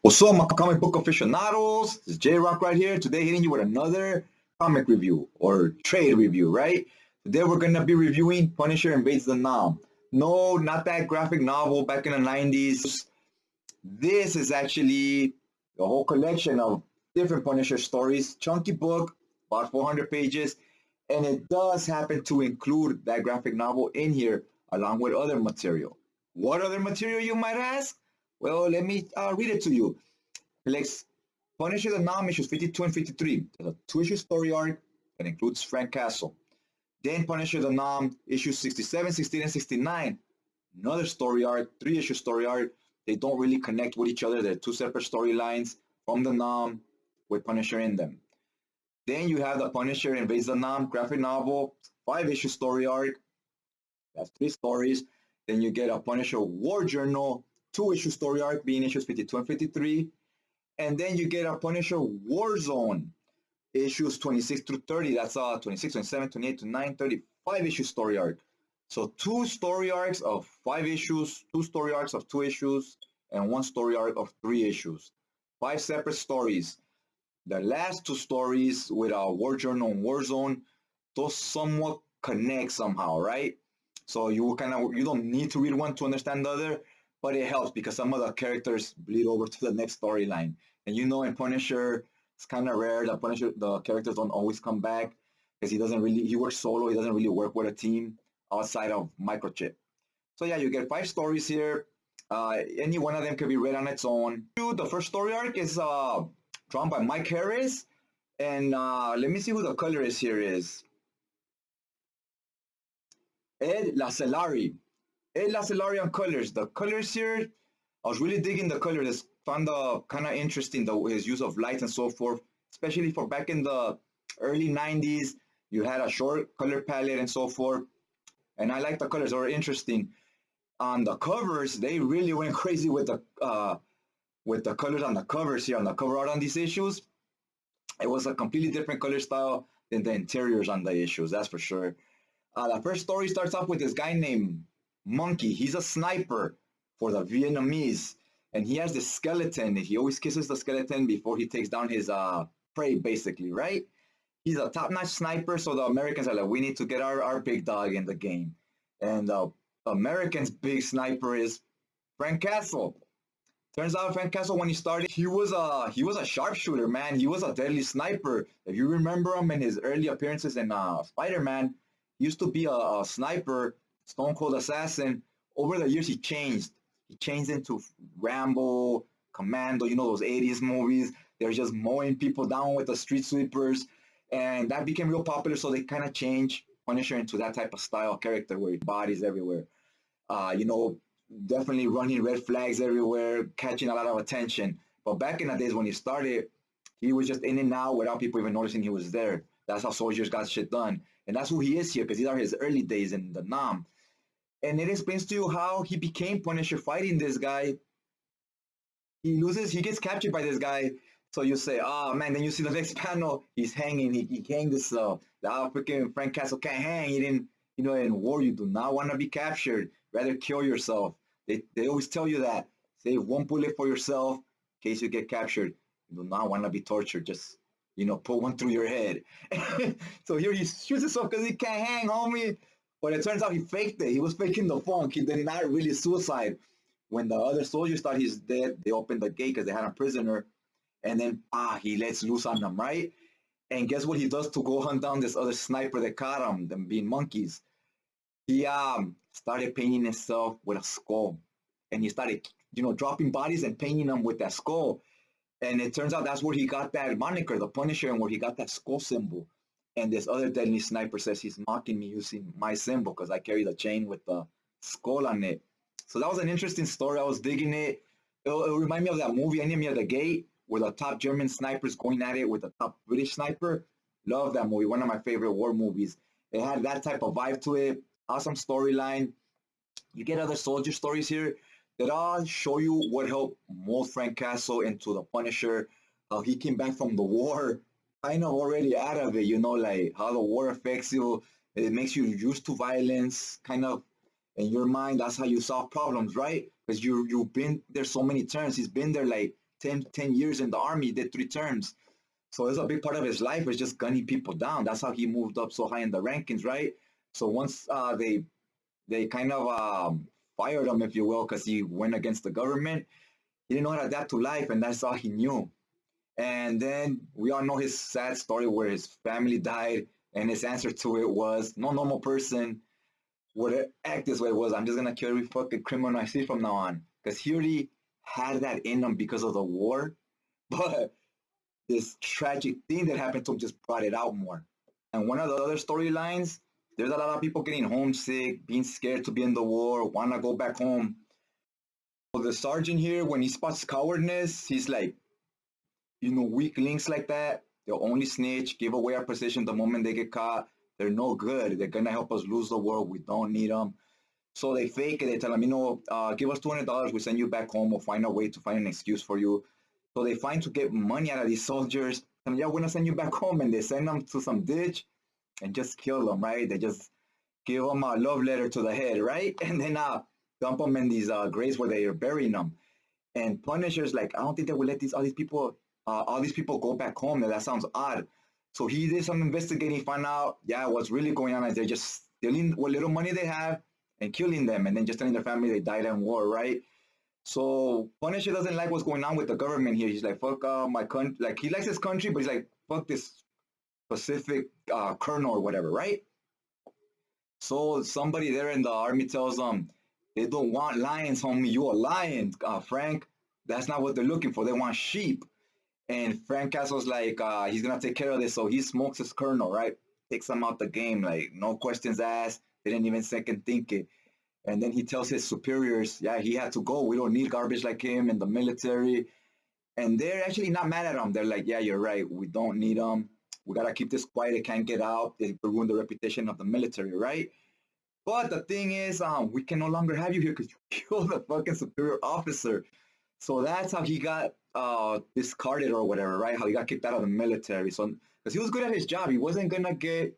What's up, my comic book aficionados? It's J-Rock right here. Today hitting you with another comic review or trade review, right? Today we're going to be reviewing Punisher Invades the Nam. No, not that graphic novel back in the 90s. This is actually a whole collection of different Punisher stories. Chunky book, about 400 pages. And it does happen to include that graphic novel in here along with other material. What other material, you might ask? Well, let me read it to you. Felix, Punisher the Nam issues 52 and 53. There's a two-issue story arc that includes Frank Castle. Then Punisher the Nam issues 67, 68, and 69. Another story arc, three-issue story arc. They don't really connect with each other. They're two separate storylines from the Nam with Punisher in them. Then you have the Punisher Invades the Nam graphic novel, five-issue story arc. That's three stories. Then you get a Punisher War Journal, two-issue story arc being issues 52 and 53. And then you get a Punisher Warzone, issues 26 through 30. That's 26, 27, 28, 29, 30, five-issue story arc. So two story arcs of 5 issues, two story arcs of 2 issues, and one story arc of 3 issues. 5 separate stories. The last two stories with War Journal and Warzone, those somewhat connect somehow, right? So you don't need to read one to understand the other, but it helps because some of the characters bleed over to the next storyline. And in Punisher, it's kind of rare that the characters don't always come back because he works solo. He doesn't really work with a team outside of Microchip. So yeah, you get 5 stories here. Any one of them can be read on its own. The first story arc is drawn by Mike Harris. And let me see who the colorist here is. Ed Lascellari. Ed Lascellari on colors. The colors here, I was really digging the colors. Found kind of interesting his use of lights and so forth, especially for back in the early 90s. You had a short color palette and so forth. And I like the colors. They were interesting. On the covers, they really went crazy with the colors on the covers here, on the cover art on these issues. It was a completely different color style than the interiors on the issues, that's for sure. The first story starts off with this guy named Monkey. He's a sniper for the Vietnamese, and he has this skeleton. He always kisses the skeleton before he takes down his prey, basically, right? He's a top-notch sniper, so the Americans are like, we need to get our big dog in the game. And the Americans' big sniper is Frank Castle. Turns out Frank Castle, when he started, he was a sharpshooter, man. He was a deadly sniper. If you remember him in his early appearances in Spider-Man, he used to be a sniper, Stone Cold Assassin. Over the years, he changed. He changed into Rambo, Commando, those 80s movies. They're just mowing people down with the street sweepers. And that became real popular, so they kind of changed Punisher into that type of style character where bodies everywhere. Definitely running red flags everywhere, catching a lot of attention. But back in the days when he started, he was just in and out without people even noticing he was there. That's how soldiers got shit done. And that's who he is here, because these are his early days in the Nam. And it explains to you how he became Punisher fighting this guy. He gets captured by this guy. So you say, oh man, then you see the next panel, he's hanging. He hanged himself. The freaking Frank Castle can't hang. He didn't, in war, you do not want to be captured. Rather kill yourself. They always tell you that. Save one bullet for yourself in case you get captured. You do not want to be tortured. Just, put one through your head. So here he shoots himself because he can't hang, homie. But it turns out he faked it. He was faking the funk. He did not really suicide. When the other soldiers thought he's dead, they opened the gate because they had a prisoner. And then, he lets loose on them, right? And guess what he does to go hunt down this other sniper that caught him, them being monkeys? He started painting himself with a skull. And he started, dropping bodies and painting them with that skull. And it turns out that's where he got that moniker, the Punisher, and where he got that skull symbol. And this other deadly sniper says he's mocking me using my symbol because I carry the chain with the skull on it. So that was an interesting story. I was digging it. It reminded me of that movie, Enemy of the Gate, where the top German snipers going at it with the top British sniper. Love that movie. One of my favorite war movies. It had that type of vibe to it. Awesome storyline. You get other soldier stories here that all show you what helped mold Frank Castle into the Punisher, how he came back from the war, kind of already out of it, like how the war affects you. It makes you used to violence, kind of in your mind. That's how you solve problems, right? Because you've been there so many times. He's been there like 10 years in the army, he did 3 terms. So it's a big part of his life is just gunning people down. That's how he moved up so high in the rankings, right? So once they kind of fired him, if you will, because he went against the government, he didn't know how to adapt to life, and that's all he knew. And then we all know his sad story where his family died, and his answer to it was, no normal person would act this way. Was, I'm just gonna kill every fucking criminal I see from now on, because he already had that in him because of the war, but this tragic thing that happened to him just brought it out more. And one of the other storylines, there's a lot of people getting homesick, being scared to be in the war, want to go back home. So the sergeant here, when he spots cowardness, he's like, weak links like that, they'll only snitch, give away our position the moment they get caught. They're no good. They're gonna help us lose the war. We don't need them. So they fake it. They tell them, give us $200. We send you back home. We'll find a way to find an excuse for you. So they find to get money out of these soldiers. And yeah, we're gonna send you back home, and they send them to some ditch and just kill them, right? They just give them a love letter to the head, right? And then dump them in these graves where they are burying them. And Punisher's like, I don't think they will let all these people go back home. That sounds odd. So he did some investigating, find out, what's really going on is they're just stealing what little money they have and killing them, and then just telling their family they died in war, right? So Punisher doesn't like what's going on with the government here. He's like, fuck my country. Like, he likes his country, but he's like, fuck this specific colonel or whatever, right? So somebody there in the army tells them, they don't want lions, homie. You a lion, Frank. That's not what they're looking for. They want sheep. And Frank Castle's like, he's going to take care of this. So he smokes his colonel, right? Takes him out the game, like, no questions asked. They didn't even second think it. And then he tells his superiors, he had to go. We don't need garbage like him in the military. And they're actually not mad at him. They're like, yeah, you're right. We don't need him. We got to keep this quiet. It can't get out. It could ruin the reputation of the military, right? But the thing is, we can no longer have you here because you killed the fucking superior officer. So that's how he got discarded or whatever, right? How he got kicked out of the military. So, because he was good at his job. He wasn't going to get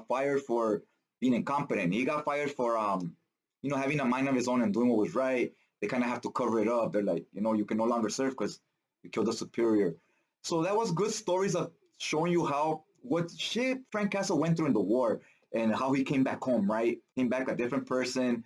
fired for being incompetent. He got fired for, having a mind of his own and doing what was right. They kind of have to cover it up. They're like, you can no longer serve because you killed the superior. So that was good stories of showing you what shit Frank Castle went through in the war and how he came back home, right? Came back a different person,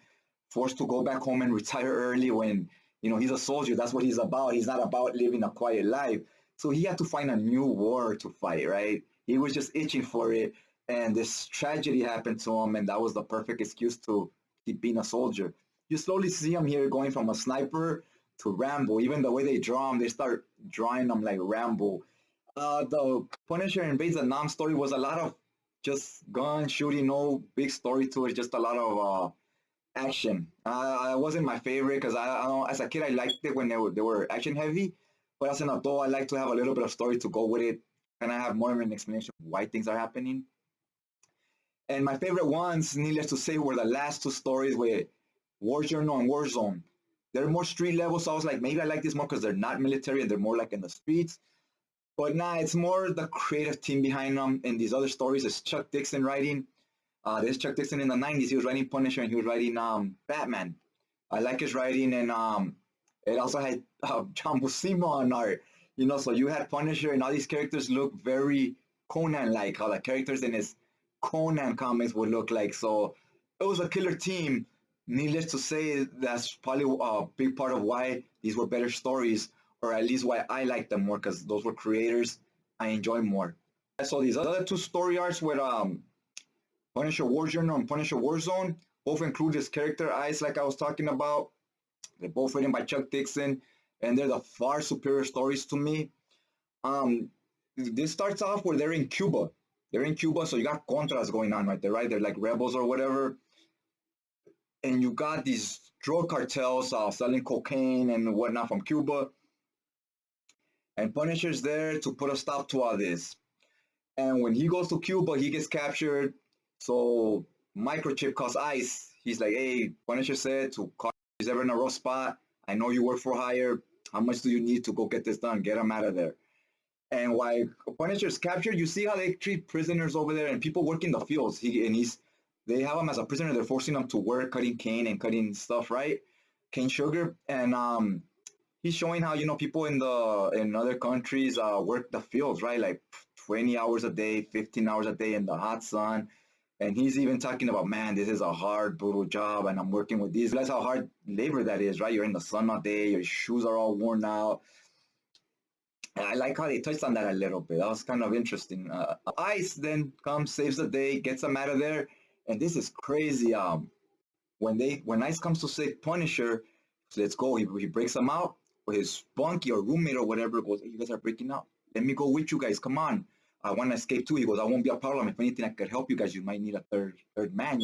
forced to go back home and retire early when, he's a soldier. That's what he's about. He's not about living a quiet life. So he had to find a new war to fight, right? He was just itching for it. And this tragedy happened to him, and that was the perfect excuse to keep being a soldier. You slowly see him here going from a sniper to Rambo. Even the way they draw him, they start drawing him like Rambo. The Punisher Invades Vietnam story was a lot of just gun shooting, no big story to it, just a lot of action. It wasn't my favorite because I don't, as a kid I liked it when they were action heavy, but as an adult I like to have a little bit of story to go with it, and I have more of an explanation of why things are happening. And my favorite ones, needless to say, were the last two stories with War Journal and Warzone. They're more street level, so I was like, maybe I like this more because they're not military and they're more like in the streets. But nah, it's more the creative team behind them. And these other stories is Chuck Dixon writing. There's Chuck Dixon in the 90s. He was writing Punisher and he was writing Batman. I like his writing, and it also had John Buscema on art. So you had Punisher and all these characters look very Conan-like, how the characters in his Conan comics would look like. So it was a killer team. Needless to say, that's probably a big part of why these were better stories, or at least why I like them more, because those were creators I enjoy more. So these other two story arcs with Punisher War Journal and Punisher Warzone both include this character Ice, like I was talking about. They're both written by Chuck Dixon, and they're the far superior stories to me. This starts off where they're in Cuba. They're in Cuba, so you got Contras going on right there, right? They're like rebels or whatever. And you got these drug cartels selling cocaine and whatnot from Cuba. And Punisher's there to put a stop to all this. And when he goes to Cuba, he gets captured. So Microchip calls Ice. He's like, hey, Punisher said to call if he's ever in a rough spot. I know you work for hire. How much do you need to go get this done? Get him out of there. And while Punisher's captured, you see how they treat prisoners over there and people work in the fields. They have him as a prisoner. They're forcing him to work cutting cane and cutting stuff, right? Cane sugar. And he's showing how, people in other countries work the fields, right? Like 20 hours a day, 15 hours a day in the hot sun. And he's even talking about, man, this is a hard, brutal job, and I'm working with these guys. How hard labor that is, right? You're in the sun all day, your shoes are all worn out. And I like how they touched on that a little bit. That was kind of interesting. Ice then comes, saves the day, gets them out of there, and this is crazy. When Ice comes to save Punisher, so let's go. He breaks them out. But his bunkie or roommate or whatever goes, hey, you guys are breaking out. Let me go with you guys. Come on. I want to escape too. He goes, I won't be a problem. If anything, I could help you guys. You might need a third man,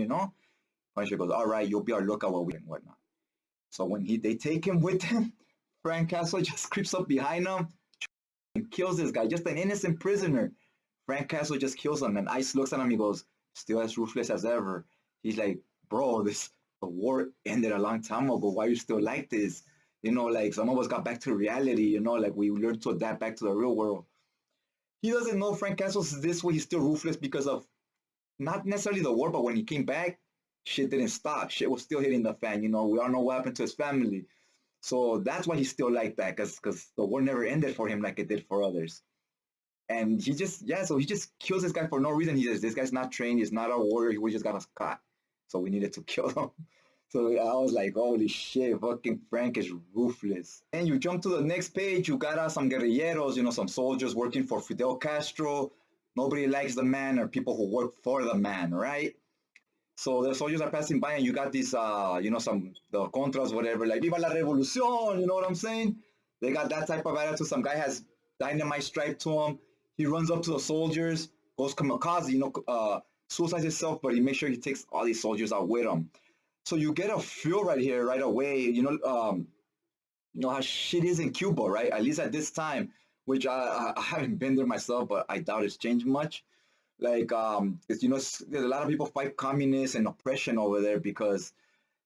Punisher goes, all right, you'll be our lookout while we and whatnot. So when they take him with them, Frank Castle just creeps up behind him and kills this guy, just an innocent prisoner. Frank Castle just kills him, and Ice looks at him. He goes, still as ruthless as ever. He's like, bro, the war ended a long time ago. Why are you still like this? Like some of us got back to reality. Like we learned to adapt back to the real world. He doesn't know Frank Castle's this way. He's still ruthless because of not necessarily the war, but when he came back, shit didn't stop. Shit was still hitting the fan. We all know what happened to his family. So that's why he's still like that, because the war never ended for him like it did for others. And so he just kills this guy for no reason. He says, this guy's not trained. He's not a warrior. We just got us caught. So we needed to kill him. So I was like, holy shit, fucking Frank is ruthless. And you jump to the next page, you got some guerrilleros, some soldiers working for Fidel Castro. Nobody likes the man, or people who work for the man, right? So the soldiers are passing by, and you got these, the contras, whatever, like, Viva la Revolucion, you know what I'm saying? They got that type of attitude. Some guy has dynamite striped to him. He runs up to the soldiers, goes kamikaze, suicides himself, but he makes sure he takes all these soldiers out with him. So you get a feel right here, right away, how shit is in Cuba, right? At least at this time, which I haven't been there myself, but I doubt it's changed much. Like, there's a lot of people fight communists and oppression over there because,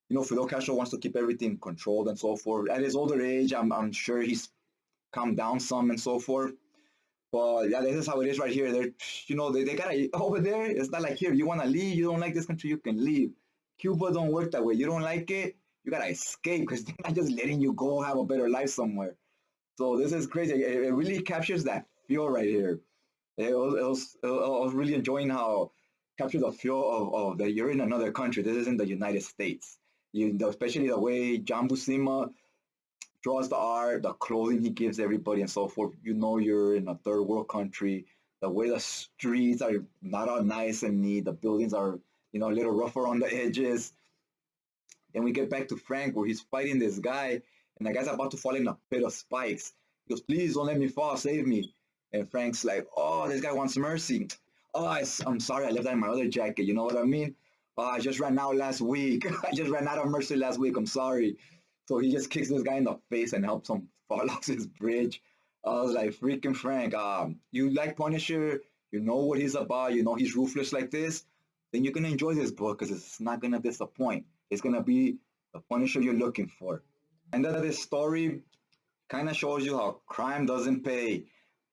Fidel Castro wants to keep everything controlled and so forth. At his older age, I'm sure he's calmed down some and so forth. But yeah, this is how it is right here. They gotta, over there, it's not like here, you want to leave, you don't like this country, you can leave. Cuba don't work that way. You don't like it, you gotta escape, because they're not just letting you go have a better life somewhere. So this is crazy. It really captures that feel right here. I was really enjoying how capture the feel of that you're in another country. This isn't the United States. Especially the way John Buscema draws the art, the clothing he gives everybody, and so forth. You're in a third world country. The way the streets are not all nice and neat. The buildings are, a little rough around the edges. And we get back to Frank, where he's fighting this guy, and the guy's about to fall in a pit of spikes. He goes, please don't let me fall, save me. And Frank's like, oh, this guy wants mercy. Oh, I'm sorry, I left that in my other jacket. You know what I mean? Oh, I just ran out last week. I just ran out of mercy last week. I'm sorry. So he just kicks this guy in the face and helps him fall off his bridge. I was like, freaking Frank, you like Punisher, you know what he's about, he's ruthless like this, then you're going to enjoy this book because it's not going to disappoint. It's going to be the Punisher you're looking for. And then this story kind of shows you how crime doesn't pay.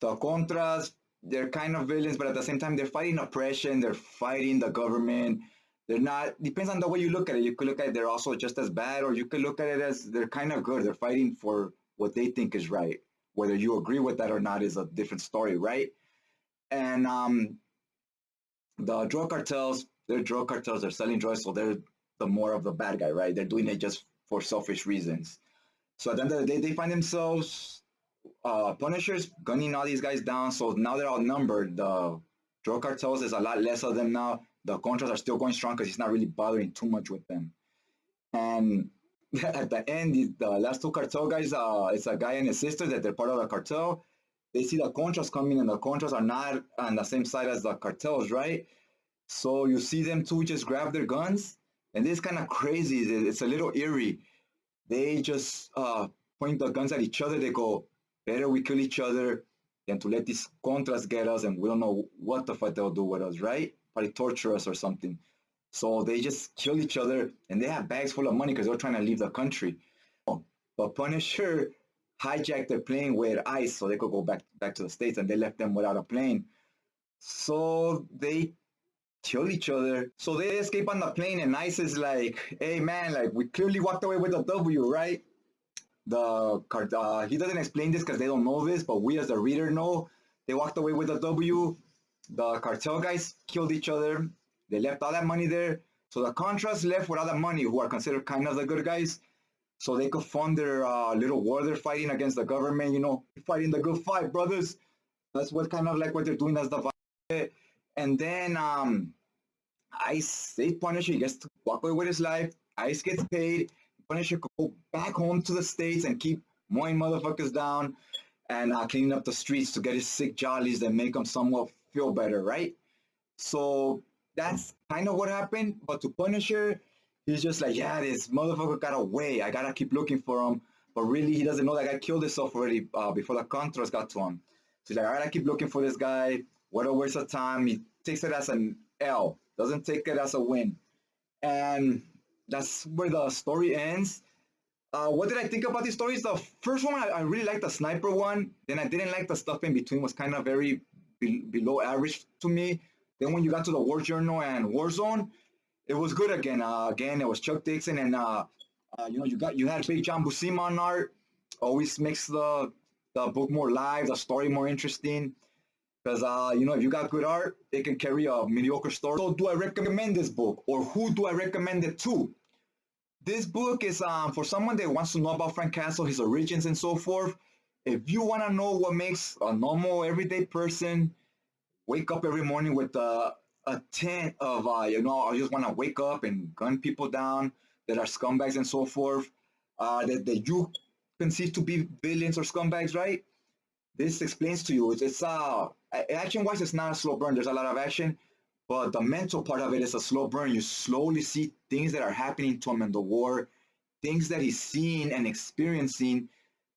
The Contras, they're kind of villains, but at the same time, they're fighting oppression, they're fighting the government. They're not, depends on the way you look at it. You could look at it, they're also just as bad, or you could look at it as they're kind of good. They're fighting for what they think is right. Whether you agree with that or not is a different story, right? And the drug cartels, they're drug cartels, they're selling drugs, so they're the more of the bad guy, right? They're doing it just for selfish reasons. So at the end of the day, they find themselves Punishers gunning all these guys down, so now they're outnumbered. The drug cartels is a lot less of them now. The Contras are still going strong because he's not really bothering too much with them. And at the end, the last two cartel guys, it's a guy and his sister that they're part of the cartel. They see the Contras coming, and the Contras are not on the same side as the cartels, right? So you see them two just grab their guns, and this is kind of crazy. It's a little eerie. They just point the guns at each other. They go, better we kill each other than to let these Contras get us, and we don't know what the fuck they'll do with us, right? Probably torture us or something. So they just kill each other, and they have bags full of money because they're trying to leave the country. But Punisher hijacked their plane with ICE so they could go back to the States, and they left them without a plane. So they kill each other. So they escape on the plane, and ICE is like, hey man, like we clearly walked away with a W, right? he doesn't explain this because they don't know this, but we as the reader know. They walked away with a W. The cartel guys killed each other. They left all that money there. So the Contras left with all that money, who are considered kind of the good guys, so they could fund their little war they're fighting against the government. You know, fighting the good fight, brothers. That's what kind of like what they're doing. That's the vibe. And then Ice, they Punisher, he gets to walk away with his life. Ice gets paid. Punisher could go back home to the States and keep mowing motherfuckers down and cleaning up the streets to get his sick jollies that make him somewhat feel better, right? So that's kind of what happened. But to Punisher, he's just like, yeah, this motherfucker got away. I gotta keep looking for him. But really, he doesn't know that guy killed himself already before the Contras got to him. So he's like, I gotta keep looking for this guy. What a waste of time. He takes it as an L, doesn't take it as a win. And that's where the story ends. What did I think about these stories? The first one, I really liked the sniper one. Then I didn't like the stuff in between, was kind of very below average to me. Then when you got to the War Journal and Warzone, it was good again. Again, it was Chuck Dixon, and you had Big John Buscema on art. Always makes the book more live, the story more interesting. Because if you got good art, it can carry a mediocre story. So, do I recommend this book, or who do I recommend it to? This book is for someone that wants to know about Frank Castle, his origins, and so forth. If you want to know what makes a normal, everyday person wake up every morning with a tint of, I just want to wake up and gun people down that are scumbags and so forth, that you conceive to be villains or scumbags, right? This explains to you. It's action-wise, it's not a slow burn. There's a lot of action, but the mental part of it is a slow burn. You slowly see things that are happening to him in the war, things that he's seeing and experiencing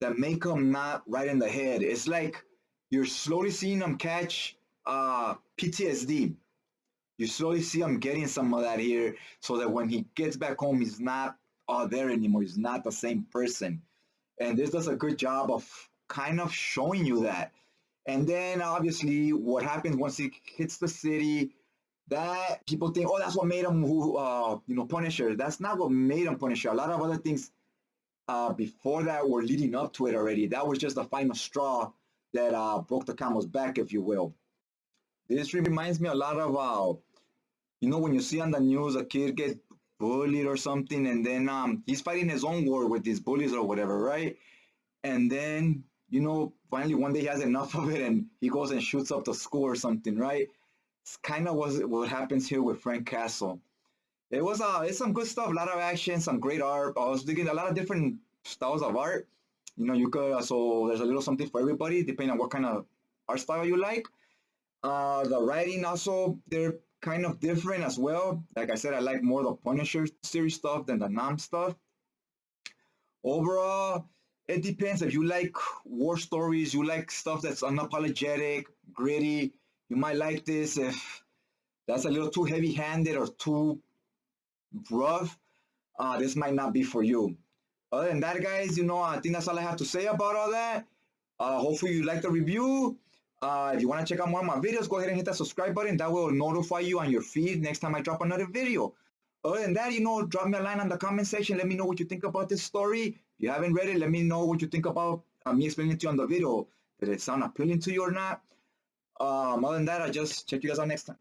that make him not right in the head. It's like you're slowly seeing him catch PTSD. You slowly see him getting some of that here, so that when he gets back home, he's not there anymore. He's not the same person. And this does a good job of kind of showing you that. And then obviously what happens once he hits the city, that people think, oh, that's what made him Punisher. That's not what made him Punisher. A lot of other things before that were leading up to it already. That was just the final straw that broke the camel's back, if you will. This reminds me a lot of when you see on the news a kid get bullied or something, and then he's fighting his own war with these bullies or whatever, right? And then finally one day he has enough of it and he goes and shoots up the school or something, right? It's kind of what happens here with Frank Castle. It's some good stuff, a lot of action, some great art. I was digging a lot of different styles of art. You could, so there's a little something for everybody depending on what kind of art style you like. The writing also, they're kind of different as well. Like I said, I like more the Punisher series stuff than the Nam stuff. Overall, it depends. If you like war stories, you like stuff that's unapologetic, gritty, you might like this. If that's a little too heavy-handed or too rough, this might not be for you. Other than that, guys, I think that's all I have to say about all that. Hopefully you like the review. If you want to check out more of my videos, go ahead and hit that subscribe button. That will notify you on your feed next time I drop another video. Other than that, drop me a line on the comment section. Let me know what you think about this story. If you haven't read it, let me know what you think about me explaining it to you on the video. Did it sound appealing to you or not? Other than that, I'll just check you guys out next time.